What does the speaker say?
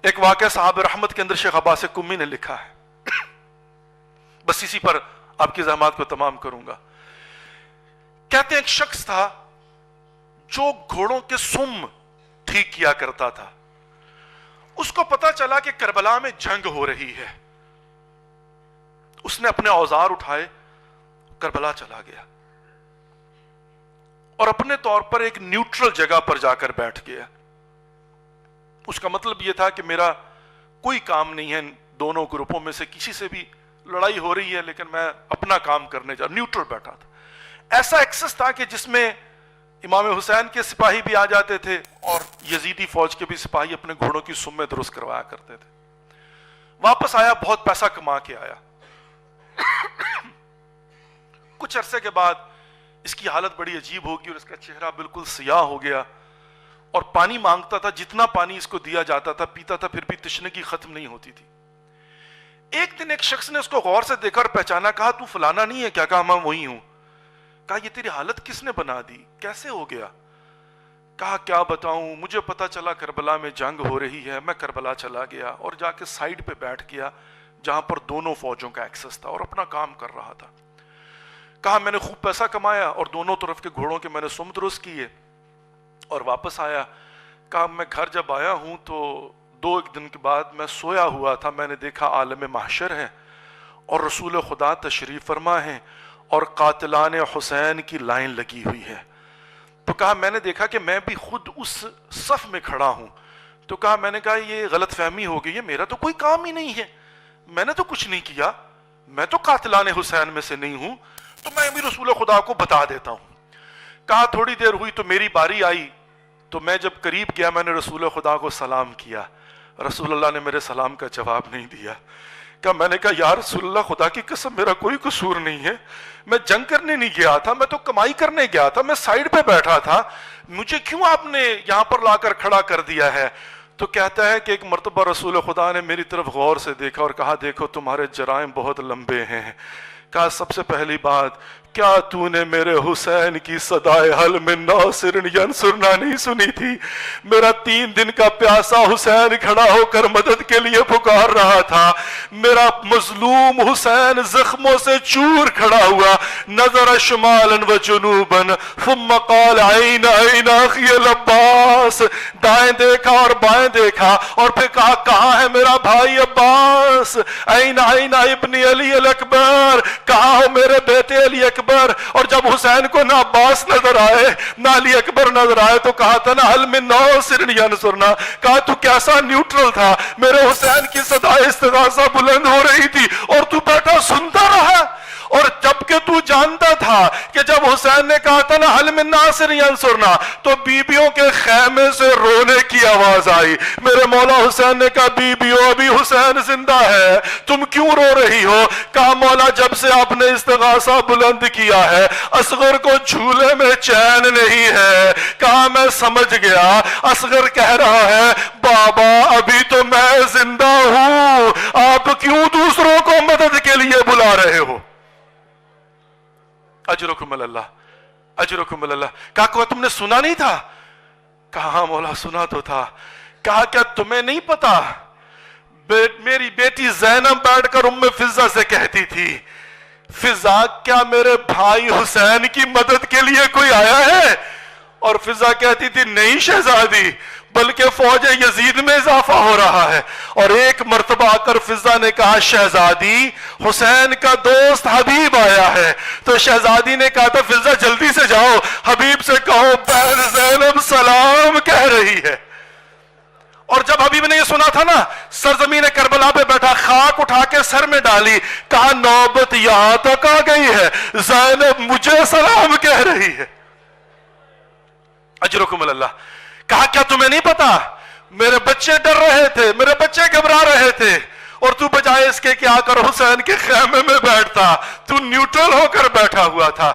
ایک واقعہ صحابہ رحمت کے اندر شیخ عباس قمی نے لکھا ہے، بس اسی پر آپ کی زحمات کو تمام کروں گا۔ کہتے ہیں ایک شخص تھا جو گھوڑوں کے سم ٹھیک کیا کرتا تھا، اس کو پتا چلا کہ کربلا میں جنگ ہو رہی ہے، اس نے اپنے اوزار اٹھائے، کربلا چلا گیا اور اپنے طور پر ایک نیوٹرل جگہ پر جا کر بیٹھ گیا۔ اس کا مطلب یہ تھا کہ میرا کوئی کام نہیں ہے، دونوں گروپوں میں سے کسی سے بھی لڑائی ہو رہی ہے لیکن میں اپنا کام کرنے جا، نیوٹرل بیٹھا تھا۔ ایسا ایکسس تھا کہ جس میں امام حسین کے سپاہی بھی آ جاتے تھے اور یزیدی فوج کے بھی سپاہی اپنے گھوڑوں کی سمیں درست کروایا کرتے تھے۔ واپس آیا، بہت پیسہ کما کے آیا۔ کچھ عرصے کے بعد اس کی حالت بڑی عجیب ہوگی اور اس کا چہرہ بالکل سیاہ ہو گیا اور پانی مانگتا تھا، جتنا پانی اس کو دیا جاتا تھا پیتا تھا، پھر بھی تشنگی ختم نہیں ہوتی تھی۔ ایک دن ایک شخص نے اس کو غور سے دیکھا اور پہچانا، کہا تو فلانا نہیں ہے کیا؟ کہا میں وہی ہوں۔ کہا یہ تیری حالت کس نے بنا دی، کیسے ہو گیا؟ کہا کیا بتاؤں، مجھے پتا چلا کربلا میں جنگ ہو رہی ہے، میں کربلا چلا گیا اور جا کے سائیڈ پہ بیٹھ گیا جہاں پر دونوں فوجوں کا ایکسس تھا اور اپنا کام کر رہا تھا۔ کہا میں نے خوب پیسہ کمایا اور دونوں طرف کے گھوڑوں کے میں نے سم درست کیے اور واپس آیا۔ کہا میں گھر جب آیا ہوں تو ایک دن کے بعد میں سویا ہوا تھا، میں نے دیکھا عالم محشر ہے اور رسول خدا تشریف فرما ہے اور قاتلان حسین کی لائن لگی ہوئی ہے۔ تو کہا میں نے دیکھا کہ میں بھی خود اس صف میں کھڑا ہوں۔ تو کہا میں نے کہا یہ غلط فہمی ہو گئی ہے، میرا تو کوئی کام ہی نہیں ہے، میں نے تو کچھ نہیں کیا، میں تو قاتلان حسین میں سے نہیں ہوں، تو میں بھی رسول خدا کو بتا دیتا ہوں۔ کہا تھوڑی دیر ہوئی تو میری باری آئی، تو میں جب قریب گیا میں نے رسول خدا کو سلام کیا، رسول اللہ نے میرے سلام کا جواب نہیں دیا۔ کہ میں نے کہا یا رسول اللہ خدا کی قسم میرا کوئی قصور نہیں ہے، میں جنگ کرنے نہیں گیا تھا، میں تو کمائی کرنے گیا تھا، میں سائیڈ پہ بیٹھا تھا، مجھے کیوں آپ نے یہاں پر لا کر کھڑا کر دیا ہے؟ تو کہتا ہے کہ ایک مرتبہ رسول خدا نے میری طرف غور سے دیکھا اور کہا دیکھو تمہارے جرائم بہت لمبے ہیں۔ کہا سب سے پہلی بات، کیا تو نے میرے حسین کی صدائے حل من ناصر ینصرنا نہیں سنی تھی؟ میرا 3 دن کا پیاسا حسین کھڑا ہو کر مدد کے لیے پکار رہا تھا، میرا مظلوم حسین زخموں سے چور کھڑا ہوا، نظر شمالا و جنوبا ثم قال عین عین اخی العباس، دائیں دیکھا اور بائیں دیکھا اور پھر کہا کہاں ہے میرا بھائی عباس؟ عین عین ابن علی الاکبر، کہاں ہو میرے بیٹے علی اکبر؟ اور جب حسین کو نہ عباس نظر آئے نہ علی اکبر نظر آئے تو کہا تھا نا حل من ناصر ینصرنا، کہا تو کیسا نیوٹرل تھا، میرے حسین کی صدائے استغاثہ بلند ہو رہی تھی اور تو بیٹھا سنتا رہا۔ اور جبکہ تو جانتا تھا کہ جب حسین نے کہا تھا نا حل من ناصر ینصرنا تو بیبیوں کے خیمے سے رونے کی آواز آئی۔ میرے مولا حسین نے کہا بیبیوں ابھی حسین زندہ ہے، تم کیوں رو رہی ہو؟ کہا مولا جب سے آپ نے استغاثہ بلند کیا ہے اصغر کو جھولے میں چین نہیں ہے۔ کہا میں سمجھ گیا، اصغر کہہ رہا ہے بابا ابھی تو میں زندہ ہوں، آپ کیوں دوسروں کو مدد کے لیے بلا رہے ہو؟ اجرکم اللہ، اجرکم اللہ۔ کہا تم نے سنا نہیں تھا؟ کہا ہاں مولا سنا تو تھا۔ کہا کیا تمہیں نہیں پتا میری بیٹی زینب بیٹھ کر ام فضہ سے کہتی تھی فضہ کیا میرے بھائی حسین کی مدد کے لیے کوئی آیا ہے؟ اور فضہ کہتی تھی نہیں شہزادی، بلکہ فوج یزید میں اضافہ ہو رہا ہے۔ اور ایک مرتبہ آ کر فضہ نے کہا شہزادی حسین کا دوست حبیب آیا ہے، تو شہزادی نے کہا تھا فضہ جلدی سے جاؤ حبیب سے کہو بہن زینب سلام کہہ رہی ہے۔ اور جب حبیب نے یہ سنا تھا نا سرزمین کربلا پہ بیٹھا خاک اٹھا کے سر میں ڈالی، کہا نوبت یہاں تک آ گئی ہے، زینب مجھے سلام کہہ رہی ہے۔ اجرکم اللہ۔ کہا کیا تمہیں نہیں پتا میرے بچے ڈر رہے تھے، میرے بچے گھبرا رہے تھے، اور تو بجائے اس کے کہ آ کر حسین کے خیمے میں بیٹھتا تو نیوٹرل ہو کر بیٹھا ہوا تھا۔